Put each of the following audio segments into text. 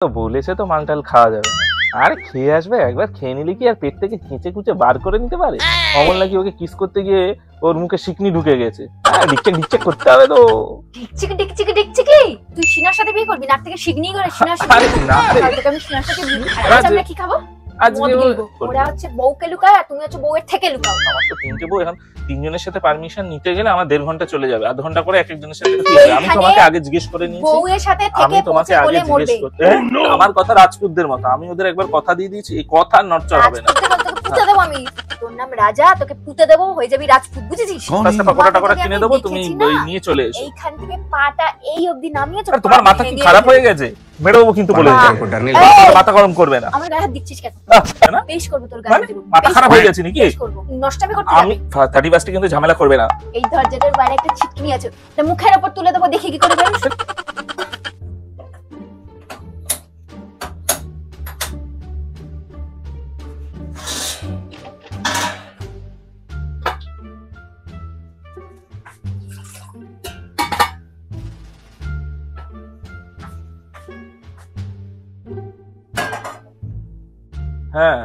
তো বলেছে তো মাংটাল খাওয়া যাবে না। আরে খেয়ে আসবে, একবার খেয়ে নিলে কি আর পেট থেকে খেঁচে খুঁচে বার করে নিতে পারে? অমল নাকি ওকে কিস করতে গিয়ে ওর মুখে শিকনি ঢুকে গেছে। ডিকচেক ডিকচেক করতে হবে তো। ডিকচিকি তুই সিনার সাথে বিয়ে করবি? নাক থেকে শিগনি করে সিনার সাথে আরে না রে, আমি সিনার সাথে বিয়ে আজ আমরা কি খাবো? আজকে ওরা হচ্ছে বউকে লুকায় আর তুমি হচ্ছে বউয়ের থেকে লুকাও। আমার তো তিনটে বউ, এখন তিনজনের সাথে পারমিশন নিতে গেলে আমার 1.5 ঘন্টা চলে যাবে। আধ ঘন্টা করে এক একজনের সাথে কি হবে? আমি তোমাকে আগে জিজ্ঞেস করে নিয়েছি। বউয়ের সাথে আমি থেকে তোমাকে আগে বলে মরবে। জিজ্ঞেস করতে আমার কথা রাজপুতদের মতো, আমি ওদের একবার কথা দিয়ে দিয়েছি, এই কথা নড়চড় হবে না। পুঁতে দেবো আমি, তোর নাম রাজা, তোকে পুঁতে দেবো, হয়ে যাবি রাজপুত, বুঝেছিস? রাস্তা পাকোড়া টাকোড়া কিনে দেবো, তুমি নিয়ে চলে এসো। এইখান থেকে পাটা এই অবধি নামিয়ে আর তোমার মাথা কি খারাপ হয়ে গেছে? মেরে দেবো কিন্তু বলে দিলাম। মাথা গরম করবে না। আমার গায়ে হাত দিচ্ছিস কেন? না পেশ করব তোর গায়ে দেব। মাথা খারাপ হয়ে গেছে নাকি? পেশ করব, নষ্টামি করতে আমি 31 কিন্তু ঝামেলা করবে না। এই দরজাটার বাইরে একটা ছিটকিনি আছে, তা মুখের উপর তুলে দেবো, দেখি কি করে বেরোস। হ্যাঁ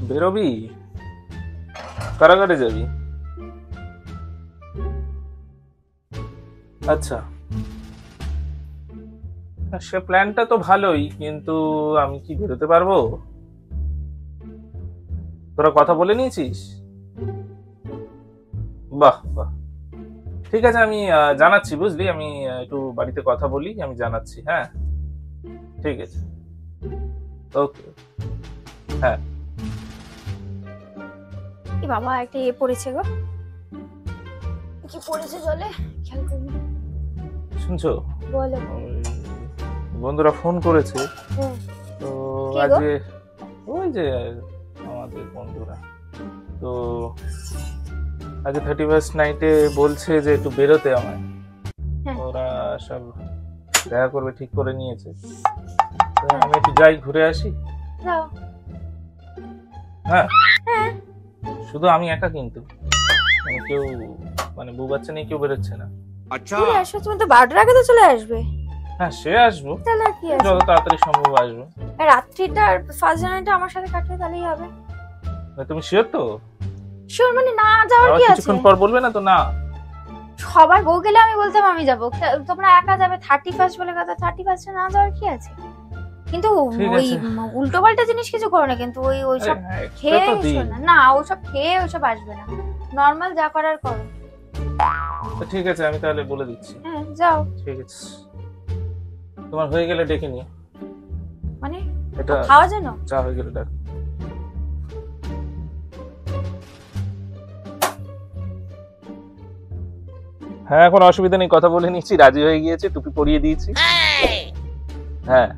বেরোবি? কারাগারে যাবি? আচ্ছা, সে প্ল্যানটা তো ভালোই, কিন্তু আমি কি বেরোতে পারবো? তোরা কথা বলে নিয়েছিস? বাহ বাহ, ঠিক আছে, আমি জানাচ্ছি, বুঝলি? আমি একটু বাড়িতে কথা বলি, আমি জানাচ্ছি। হ্যাঁ ঠিক আছে, ওকে। হ্যাঁ এই বাবা একটা পড়েছে গো, কি পড়েছে জলে, খেয়াল করবি। শুনছো? বলো। বন্ধুরা ফোন করেছে, তো কে গো? আজকে ওই যে আমাদের বন্ধুরা, তো আজকে 31st নাইটে বলছে যে একটু বেরোতে আমায়। ওরা সব দেখা করবে ঠিক করে নিয়েছে, তো আমি একটু যাই, ঘুরে আসি। যাও। হ্যাঁ শুধু আমি একা, কিন্তু কেউ মানে বউ বাচ্চা নিয়ে কেউ বেরোচ্ছে না। আচ্ছা আসো, তুমি তো 12টার আগে তো চলে আসবে। হ্যাঁ সে আসবো, তাহলে কি আছে, যত তাড়াতাড়ি সম্ভব আসবো। রাত্রিটা আর ফার্স্ট জার্নিটা আমার সাথে কাটলে তাহলেই হবে। তুমি শিওর তো? শিওর মানে না যাওয়ার কি আছে? কিছুক্ষণ পর বলবে না তো? না সবার বউ গেলে আমি বলতাম আমি যাবো, তোমরা একা যাবে 31st বলে কথা, 31st না যাওয়ার কি আছে? কিন্তু ওই উল্টো পাল্টা জিনিস কিছু করো না, কিন্তু ওইসব খেয়ে না, ওইসব খেয়ে ওইসব আসবে না, নরমাল যা করার করো। ঠিক আছে, আমি তাহলে বলে দিচ্ছি। হ্যাঁ যাও। ঠিক আছে, তোমার হয়ে গেলে ডেকে নিও। মানে এটা খাওয়া যেন চা হয়ে গেলে ডাক। হ্যাঁ কোনো অসুবিধা নেই, কথা বলে নিচ্ছি, রাজি হয়ে গিয়েছে, টুপি পরিয়ে দিয়েছি। হ্যাঁ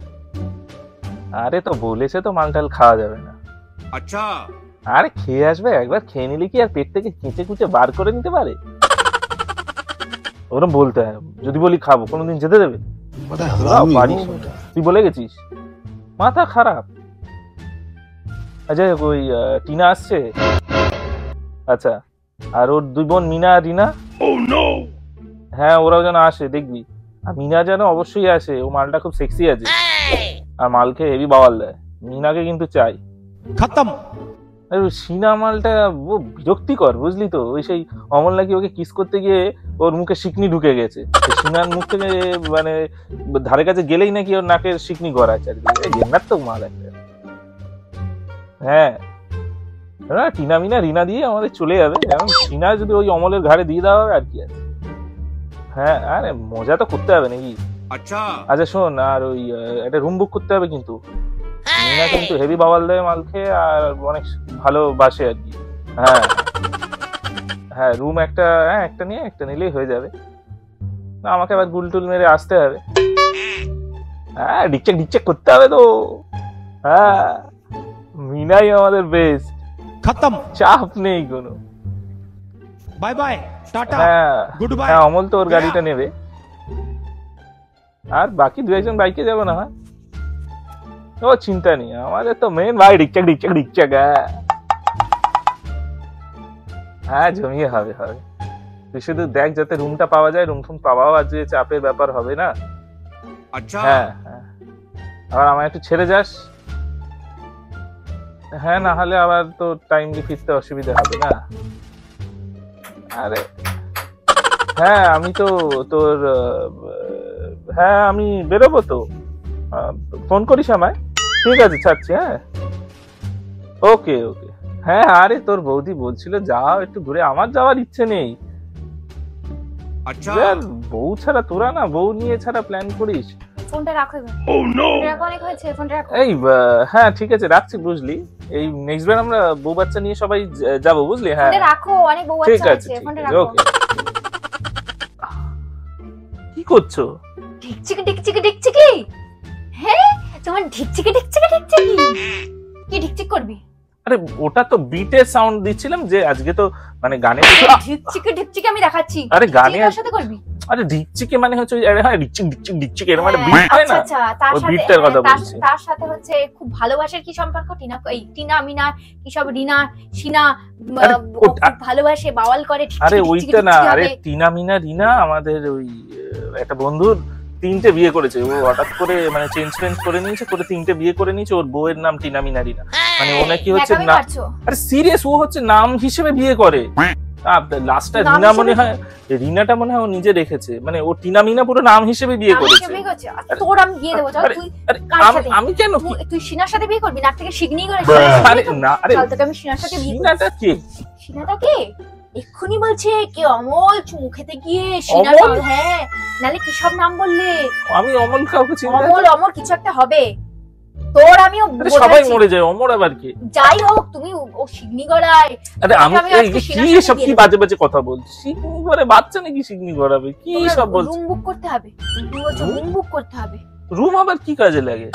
আরে তো বলেছে তো মাংটাল খাওয়া যাবে না। আচ্ছা আরে খেয়ে আসবে, একবার খেয়ে নিলে কি আর পেট থেকে খেঁচে খুঁচে বার করে নিতে পারে? ওরকম বলতে হয়, যদি বলি খাবো কোনোদিন যেতে দেবে? তুই বলে গেছিস, মাথা খারাপ। আচ্ছা ওই টিনা আসছে? আচ্ছা, আর ওর দুই বোন মিনা আর রিনা? হ্যাঁ ওরাও যেন আসে, দেখবি। আর মিনা যেন অবশ্যই আসে, ও মালটা খুব সেক্সি আছে আর মাল খেয়ে হেভি বাওয়াল দেয়। মিনাকে কিন্তু চাই। খতম। সিনা মালটা ও বিরক্তিকর, বুঝলি তো? ওই সেই অমল নাকি ওকে কিস করতে গিয়ে ওর মুখে শিকনি ঢুকে গেছে। সিনার মুখ থেকে মানে ধারে কাছে গেলেই নাকি ওর নাকের শিকনি গড়ায় চারদিকে। ঘেন্নাত্মক মাল একটা। হ্যাঁ টিনা মিনা রিনা দিয়ে আমাদের চলে যাবে, এখন সিনা যদি ওই অমলের ঘাড়ে দিয়ে দেওয়া হবে আর কি আছে। হ্যাঁ আরে মজা তো করতে হবে নাকি? আচ্ছা আচ্ছা শোন, আর ওই একটা রুম বুক করতে হবে কিন্তু। মিনা কিন্তু হেভি বাওয়াল দেয় মাল খেয়ে, আর অনেক ভালোবাসে আর কি। হ্যাঁ হ্যাঁ রুম একটা, হ্যাঁ একটা নিলেই হয়ে যাবে। না আমাকে আবার গুলটুল মেরে আসতে হবে। হ্যাঁ ডিকচেক ডিকচেক করতে হবে তো। হ্যাঁ মিনাই আমাদের বেস্ট, খতম, চাপ নেই কোনো। বাই বাই টাটা, হ্যাঁ গুড বাই। হ্যাঁ অমল তো ওর গাড়িটা নেবে, আর বাকি দু একজন বাইকে যাবো না হয়। ও চিন্তা নেই, আমাদের তো মেন ভাই ডিকচাক ডিকচাক ডিকচাক। হ্যাঁ জমিয়ে হবে হবে, তুই শুধু দেখ যাতে রুমটা পাওয়া যায়, রুম টুম পাওয়াও আজ চাপের ব্যাপার হবে না। হ্যাঁ হ্যাঁ, আবার আমায় একটু ছেড়ে যাস। হ্যাঁ, না হলে আবার তো টাইমলি ফিরতে অসুবিধা হবে না। আরে হ্যাঁ, আমি তো তোর হ্যাঁ আমি বেরোবো তো, ফোন করিস আমায়। ঠিক আছে, ছাড়ছি। হ্যাঁ, ওকে ওকে। হ্যাঁ, আরে তোর বৌদি বলছিল যাও একটু ঘুরে, আমার যাওয়ার ইচ্ছে নেই। বউ ছাড়া তোরা না, বউ নিয়ে ছাড়া প্ল্যান করিস। ফোনটা রাখো এবার। অনেক হয়েছে, ফোনটা রাখো। এই হ্যাঁ ঠিক আছে, রাখছি বুঝলি। এই নেক্সট বার আমরা বউ বাচ্চা নিয়ে সবাই যাব বুঝলি। হ্যাঁ ফোনটা রাখো, অনেক বউ বাচ্চা আছে, ফোনটা রাখো। ওকে। কি করছো? ঢিকচিকি ঢিকচিকি ঢিকচিকি। হ্যাঁ, তোমার ঢিকচিকি ঢিকচিকি ঢিকচিকি। কি ঢিকচিক করবি? আরে ওটা তো বিটের সাউন্ড দিচ্ছিলাম, যে আজকে তো মানে গানে ঢিকচিকি ঢিকচিকি আমি দেখাচ্ছি। আরে গানে কার সাথে করবি? আরে ঢিকচিকি মানে হচ্ছে হ্যাঁ ঢিকচিক ঢিকচিক ঢিকচিক এর মানে বিট হয় না। আচ্ছা, তার ওই সাথে বিটটার কথা বলছি। তার সাথে হচ্ছে খুব ভালোবাসার কি সম্পর্ক? টিনা মিনা কি সব, রিনা সিনা খুব ভালোবাসে, বাওয়াল করে। আরে ওইটা না, আরে টিনা মিনা রিনা আমাদের ওই একটা বন্ধুর 3টে বিয়ে করেছে। ও হঠাৎ করে মানে চেঞ্জ করে নিয়েছে, করে 3টে বিয়ে করে নিয়েছে। ওর বউয়ের নাম টিনা মিনা রিনা। মানে ও নাকি হচ্ছে না, আরে সিরিয়াস, ও হচ্ছে নাম হিসেবে বিয়ে করে। লাস্টটা রিনা মনে হয়, রিনাটা মনে হয় ও নিজে রেখেছে। মানে ও টিনা মিনা পুরো নাম হিসেবে বিয়ে করেছে। তোর আমি বিয়ে দেবো, চল তুই। আমি কেন? তুই সিনার সাথে বিয়ে করবি? নাক থেকে শিগনি করে। আরে না, আরে চল তোকে আমি সিনার সাথে বিয়ে করব। সিনাটা কে? সিনাটা কে? এক্ষুনি বলছে কে? অমল চুমুখেতে গিয়ে সিনা। হ্যাঁ, নালে কি সব নাম বললে? আমি অমল কাউকে চিনি না। অমল কিছু একটা হবে। তোর আমিও সবাই মরে যায়, অমর আবার কি? যাই হোক, তুমি ও শিগনি গড়ায়। আরে আমি কি সব কি বাজে বাজে কথা বলছি? শিগনি করে বাচ্চা নাকি শিগনি গড়াবে? কি সব বলছিস? রুম বুক করতে হবে, রুম বুক করতে হবে। রুম আবার কি কাজে লাগে?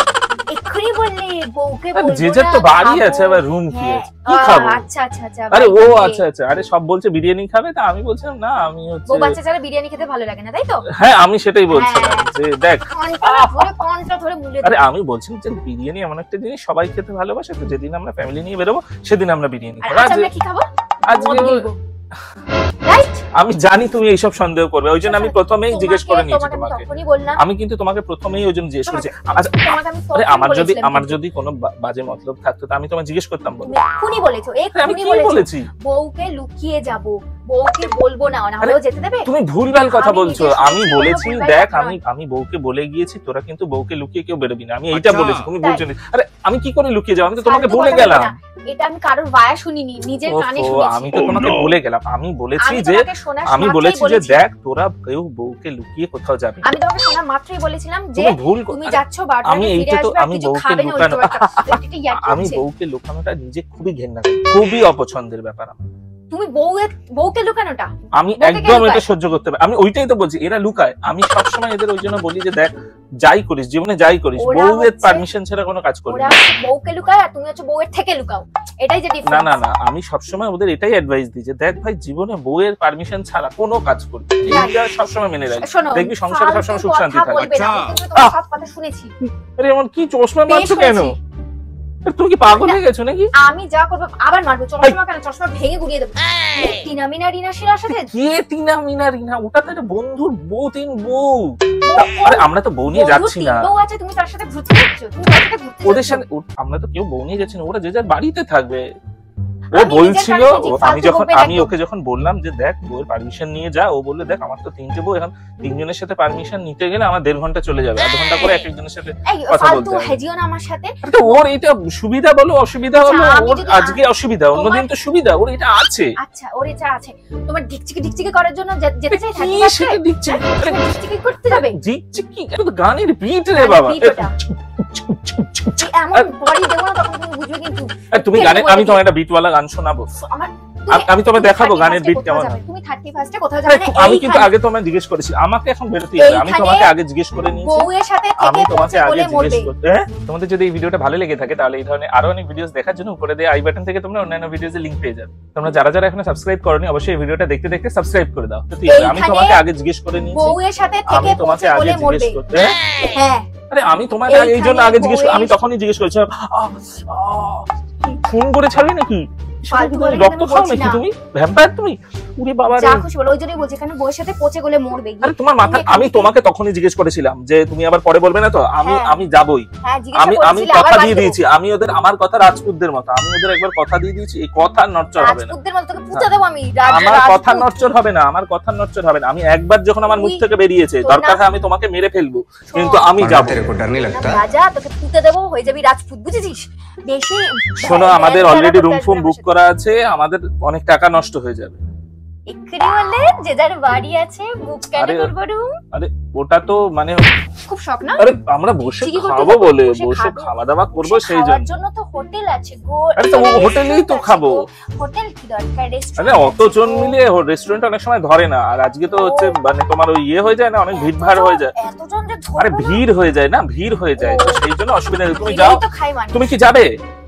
এক্ষুনি বললে বউকে বলবো, যে যার তো বাড়ি আছে, আবার রুম কি আছে? কি খাবো? আচ্ছা আচ্ছা আচ্ছা। আরে ও আচ্ছা আচ্ছা, আরে সব বলছে বিরিয়ানি খাবে, তা আমি বলছিলাম না, আমি হচ্ছে বউ বাচ্চা ছাড়া বিরিয়ানি খেতে ভালো লাগে না, তাই তো? হ্যাঁ, আমি সেটাই বলছিলাম যে দেখ, কনটা ধরে মুলে। আরে আমি বলছিলাম যে বিরিয়ানি এমন একটা জিনিস সবাই খেতে ভালোবাসে, তো যেদিন আমরা ফ্যামিলি নিয়ে বেরোবো সেদিন আমরা বিরিয়ানি খাবো। আজ আমরা কি খাবো? আজকে আমি জানি তুমি এইসব সন্দেহ করবে, ওই জন্য আমি প্রথমেই জিজ্ঞেস করে নিয়েছি তোমাকে। আমি কিন্তু তোমাকে প্রথমেই ওই জন্য জিজ্ঞেস করেছি। আরে আমার যদি কোনো বাজে মতলব থাকতো তা আমি তোমায় জিজ্ঞেস করতাম। এক্ষুনি বলেছো, এক্ষুনি বলেছি বউকে লুকিয়ে যাব, বউকে বলবো না, না হলেও যেতে দেবে। তুমি ভুলভাল কথা বলছো। আমি বলেছি দেখ, আমি বউকে বলে গিয়েছি তোরা কিন্তু বউকে লুকিয়ে কেউ বেরোবি না, আমি এইটা বলেছি। তুমি বলছো আরে আমি কি করে লুকিয়ে যাবো? আমি তো তোমাকে বলে গেলাম। এটা আমি কারোর বায়া শুনিনি, নিজের কানে শুনেছি। আমি তো তোমাকে বলে গেলাম, আমি বলেছি যে দেখ তোরা কেউ বউকে লুকিয়ে কোথাও যাবে। আমি তোমাকে শোনা মাত্রই বলেছিলাম যে তুমি যাচ্ছ বাড়ি, আমি এইটা তো আমি বউকে লুকানো, আমি বউকে লুকানোটা নিজে খুবই ঘেন্না করি, খুবই অপছন্দের ব্যাপার। তুমি বউকে লুকানোটা আমি একদম এটা সহ্য করতে পারি। আমি ওইটাই তো বলছি, এরা লুকায়। আমি সবসময় এদের ওই জন্য বলি যে দেখ, যাই করিস জীবনে, যাই করিস বউয়ের পারমিশন ছাড়া কোনো কাজ করবি না। বউকে লুকায় আর তুমি হচ্ছে বউয়ের থেকে লুকাও, এটাই যে ডিফারেন্স। না না না, আমি সবসময় ওদের এটাই অ্যাডভাইস দিই যে দেখ ভাই, জীবনে বউয়ের পারমিশন ছাড়া কোনো কাজ করবি, এইটা সবসময় মেনে রাখ, দেখবি সংসারে সবসময় সুখ শান্তি থাকবে। আচ্ছা, কিন্তু তোমার সব কথা শুনেছি। আরে এমন কি চশমা মারছো কেন? তুমি কি পাগল হয়ে গেছো নাকি? আমি যা করব আবার মারবো। চশমা কেন? চশমা ভেঙে গুড়িয়ে দেবো। টিনা মিনা রিনা শিরার সাথে কে? টিনা মিনা রিনা ওটা তো একটা বন্ধুর বউ, 3 বউ। আরে আমরা তো বউ নিয়ে যাচ্ছি না। বউ আছে, তুমি তার সাথে ঘুরতে যাচ্ছ, তুমি তার সাথে ঘুরতে ওদের সাথে আমরা তো কেউ বউ নিয়ে যাচ্ছি না, ওরা যে যার বাড়িতে থাকবে। ও বলছিল, আমি ওকে যখন বললাম যে দেখ বউয়ের পারমিশন নিয়ে যা, ও বললো দেখ আমার তো 3টে বউ, এখন 3 জনের সাথে পারমিশন নিতে গেলে আমার 1.5 ঘন্টা চলে যাবে, 1/2 ঘন্টা করে এক একজনের সাথে কথা বলতে হবে। হেজিও না আমার সাথে। ওর এটা সুবিধা বলো অসুবিধা হলো, ওর আজকে অসুবিধা, অন্যদিন তো সুবিধা, ওর এটা আছে। আচ্ছা, ওর এটা আছে। তোমার ঢিকচিকি ঢিকচিকি করার জন্য যেতে চাই থাকি, সেটা ঢিকচিকি করতে যাবে। ঢিকচিকি এটা তো গানের বিট রে বাবা। এমন বডি দেবো না, তখন তুমি বুঝবে। কিন্তু তুমি গানে, আমি তোমার একটা বিটওয়ালা গান শোনাবো, আমি তোমাকে দেখাবো গানের বিট কেমন। তুমি 31 এ কোথাও যাবে না? আমি কিন্তু আগে তোমায় জিজ্ঞেস করেছি, আমাকে এখন বেরোতে হবে। আমি তোমাকে আগে জিজ্ঞেস করে নিয়েছি, বউয়ের সাথে আমি তোমাকে আগে জিজ্ঞেস করতে। তোমাদের যদি এই ভিডিওটা ভালো লেগে থাকে তাহলে এই ধরনের আরো অনেক ভিডিওস দেখার জন্য উপরে দেওয়া আই বাটন থেকে তোমরা অন্যান্য ভিডিওসের লিংক পেয়ে যাবে। তোমরা যারা যারা এখনো সাবস্ক্রাইব করোনি অবশ্যই এই ভিডিওটা দেখতে দেখতে সাবস্ক্রাইব করে দাও। আমি তোমাকে আগে জিজ্ঞেস করে নিয়েছি, বউয়ের সাথে আমি তোমাকে আগে জিজ্ঞেস করতে। হ্যাঁ, আরে আমি তোমাকে এই জন্য আগে জিজ্ঞেস, আমি তখনই জিজ্ঞেস করেছিলাম ফোন করে ছাড়বি নাকি? রক্ত খাও নাকি তুমি? ভ্যাম্পায়ার তুমি? উরে বাবা রে, যা খুশি বলো, ওই জন্যই বলছি এখানে বউয়ের সাথে পচে গলে মরবে। আরে তোমার মাথা, আমি তোমাকে তখনই জিজ্ঞেস করেছিলাম যে তুমি আবার পরে বলবে না তো, আমি হ্যাঁ। আমি যাবই, হ্যাঁ জিজ্ঞেস আমি করেছিলে, আবার কথা বাড়ি দিয়ে যাবো। দিয়েছি, আমি ওদের, আমার কথা রাজপুতদের মতো, আমি ওদের একবার কথা দিয়ে দিয়েছি, এই কথা নড়চড় হবে না, রাজপুতদের মতো তোকে পুঁতে দেবো আমি। আমার কথা নড়চড় হবে না, আমার কথা নড়চড় হবে না। আমি একবার যখন আমার মুখ থেকে বেরিয়েছে, তোর দরকার নাম- হয় আমি তোমাকে মেরে ফেলবো, কিন্তু আমি যাব। রাজা তোকে পুঁতে দেবো, হয়ে যাবি রাজপুত, বুঝেছিস? বেশি শোনো, আমাদের অলরেডি রুম ফুম বুক করা আছে, আমাদের অনেক টাকা নষ্ট হয়ে যাবে। এক্ষুনি বললে যে যার বাড়ি আছে বুক কেন আরে- করবো room? আরে ওটা তো মানে, খুব শখ না? আরে আমরা বসে ঠিকই করতে খাবো হবে, বলে, বসে বসে খাবো। খাওয়া দাওয়া করবো, বসে সেই খাওয়ার জন্য। জন্য তো হোটেল আছে গো। আরে তো হোটেলেই তো খাবো। হোটেল কি দরকার, আরে রেস্টুরেন্ট। অতজন মিলে রেস্টুরেন্ট অনেক সময় ধরে না, আর আজকে তো হচ্ছে মানে তোমার ওই ইয়ে হয়ে যায় না, অনেক ভিড় ভাড় হয়ে যায়। এতজন যে ধরবো আরে না। ভিড় হয়ে যায় না, ভিড় হয়ে যায়, তো সেই জন্য অসুবিধা নেই। তুমি খেলেই যাও, তো খাই মানুষ। তুমি কি যাবে?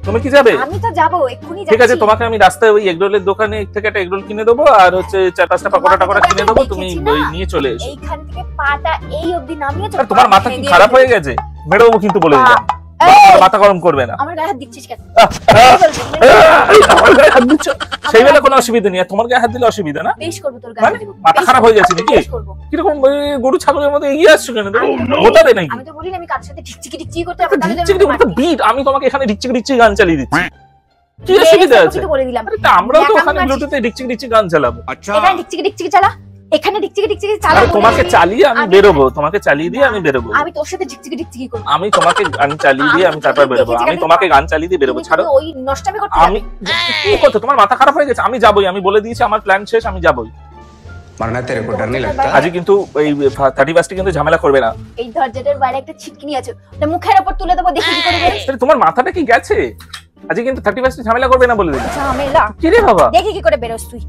তুমি কি যাবে? আমি তো যাবো, এক্ষুনি ঠিক আছে, যাচ্ছি। তোমাকে আমি রাস্তায় ওই এগরোলের দোকানে থেকে একটা এগরোল কিনে দেবো, আর হচ্ছে 4-5টা পাকোড়া টাকোড়া তোমাকে কিনে তো দেবো, তুমি দেখেছি না। ওই নিয়ে চলে এসো। এইখান থেকে পাটা এই অবধি নামিয়ে তো আর তোমার পা মাথা কি ভেঙে খারাপ দিয়েছে। হয়ে গেছে? মেরে দেবো কিন্তু, বলে দিলাম, এই, মাথা গরম করবে না। আমার গায়ে হাত দিচ্ছিস কেন? আমার গায়ে হাত দিচ্ছ? সেই বেলা কোনো অসুবিধা নেই, আর তোমার গায়ে হাত দিলে অসুবিধা না? বেশ করবো তোর মানে গায়ে। মাথা খারাপ হয়ে যাচ্ছে নাকি? বেশ করবো। কিরকম গরু ছাগলের মতো এগিয়ে আসছো কেন? গোটাবে নাকি? আমি তো বলি না আমি কার সাথে টিকচিকি টিকচিকি করতে হবে, তাহলে ঢিকচিকি তুমি তো বিট, আমি তোমাকে এখানে ঢিকচিকি ঢিকচিকি গান চালিয়ে দিচ্ছি, কি মেরে অসুবিধা ফেলবো আছে? কিন্তু বলে দিলাম। আরে তা আমরাও তো ন্যাকামি ওখানে মারছিস। ব্লুটুথে ঢিকচিকি ঢিকচিকি গান চালাবো। এখানে টিকচিকি টিকচিকি চালা, এখানে টিকচিকি টিকচিকি চালা। আরে বলে তোমাকে দিলি। চালিয়ে আমি বেরোবো, তোমাকে চালিয়ে দিয়ে আমি বেরোবো। আমি তোর সাথে টিকচিকি টিকচিকি করবো। আমি তোমাকে গান চালিয়ে দিয়ে আমি তারপর বেরোবো, আমি তোমাকে গান চালিয়ে দিয়ে বেরোবো। তুমি ছাড়ো, ওই নষ্টামি করতে আমি যাবে। কি করতে, তোমার মাথা খারাপ হয়ে গেছে? আমি যাবোই, আমি বলে দিয়েছি, আমার প্ল্যান শেষ, আমি যাবোই। मरना तेरे को डर नहीं लगता? আজকে কিন্তু এই 31 কিন্তু ঝামেলা করবে না। এই দরজাটার বাইরে একটা ছিটকিনি আছে, ওটা মুখের উপর তুলে দেবো, দেখি কি করে বেরোস। আরে তোমার মাথাটা কি গেছে? আজকে কিন্তু 31 ঝামেলা করবে না বলে দিলাম। ঝামেলা কি রে বাবা? দেখি কি করে বেরোস তুই।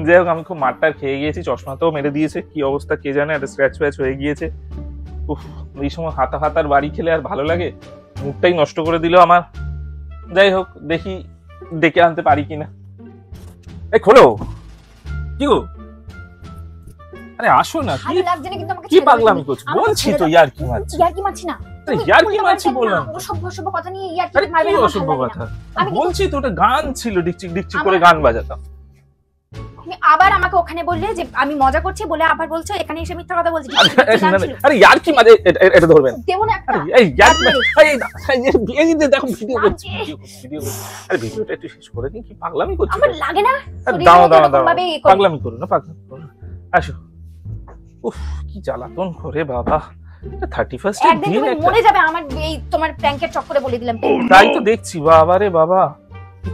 যাই হোক, আমি খুব মারটার খেয়ে গিয়েছি, চশমাতেও মেরে দিয়েছে, কি অবস্থা কে জানে, একটা স্ক্র্যাচ ফ্যাচ হয়ে গিয়েছে। উফ, এই সময় হাতার বাড়ি খেলে আর ভালো লাগে? মুখটাই নষ্ট করে দিল আমার। যাই হোক, দেখি ডেকে আনতে পারি কিনা। এই খোলো, কি গো? আরে আসো না, কি ভালো লাগছে না কিন্তু আমাকে কি ছেড়ে দাও পাগলামি তুমি। করছো? আমাকে বলছি ছেড়ে তো দাও। ইয়ার কি মারছি। ইয়ার কি মারছি না। আরে তুমি ইয়ার কি উল্টো মারছি পাল্টা বললাম। না, অসভ্য কথা নিয়ে ইয়ার কি আরে মারবে কি না, অসভ্য ভালো লাগে কথা? না। আমি কিন্তু- বলছি তো ওটা গান ছিল, ডিকচিক ডিকচিক করে আমার- গান বাজাতাম। তুমি আবার আমাকে ওখানে বললে যে আমি মজা করছি বলে আবার বলছো এখানে এসে মিথ্যা কথা বলছি। আরে ইয়ার কি মাঝে এটা ধরবেন? দেবো না একটা। আরে এই ইয়ার কি এই দেখো ভিডিও করছি, ভিডিও করছি। আরে ভিডিওটা একটু শেষ করে দিন, কি পাগলামি করছো? আমার লাগে না। আরে শরীরে দাঁড়াও এরকম ভাবে এ করো। পাগলামি করো না, পাগলামি করো না। আসো। উফ, কি জ্বালাতন করে বাবা। 31 এর একদিন দিন তুমি একটা, মরে যাবে আমার এই তোমার প্র্যাঙ্কের চক্করে বলে দিলাম। তাই তো দেখছি। বাবা রে বাবা,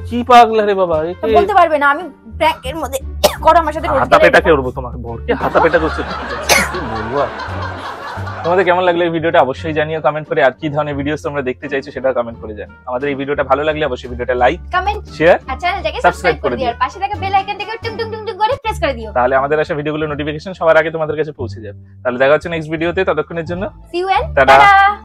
কি পাগলা রে বাবা, একে বলতে পারবে না আমি প্র্যাঙ্কের মধ্যে করো আমার সাথে রোজ হাতা গেলে পেটাকে উড়বো তোমার ভোরকে, হাতা পেটা করছে। কি বলবো আর? তোমাদের কেমন লাগলো এই ভিডিওটা অবশ্যই জানিও কমেন্ট করে, আর কি ধরনের ভিডিওস তোমরা দেখতে চাইছো সেটা কমেন্ট করে জানিও। আমাদের এই ভিডিওটা ভালো লাগলে অবশ্যই ভিডিওটা লাইক, কমেন্ট শেয়ার, আর চ্যানেলটাকে Subscribe সাবস্ক্রাইব করে করে দিও আর পাশে থাকা বেল আইকনটাকে টুং টুং টুং টুং করে প্রেস করে দিও। তাহলে আমাদের আসা ভিডিওগুলোর নোটিফিকেশন সবার আগে তোমাদের কাছে পৌঁছে যাবে। তাহলে দেখা হচ্ছে নেক্সট ভিডিওতে, ততক্ষণের জন্য see you and tata. Tata.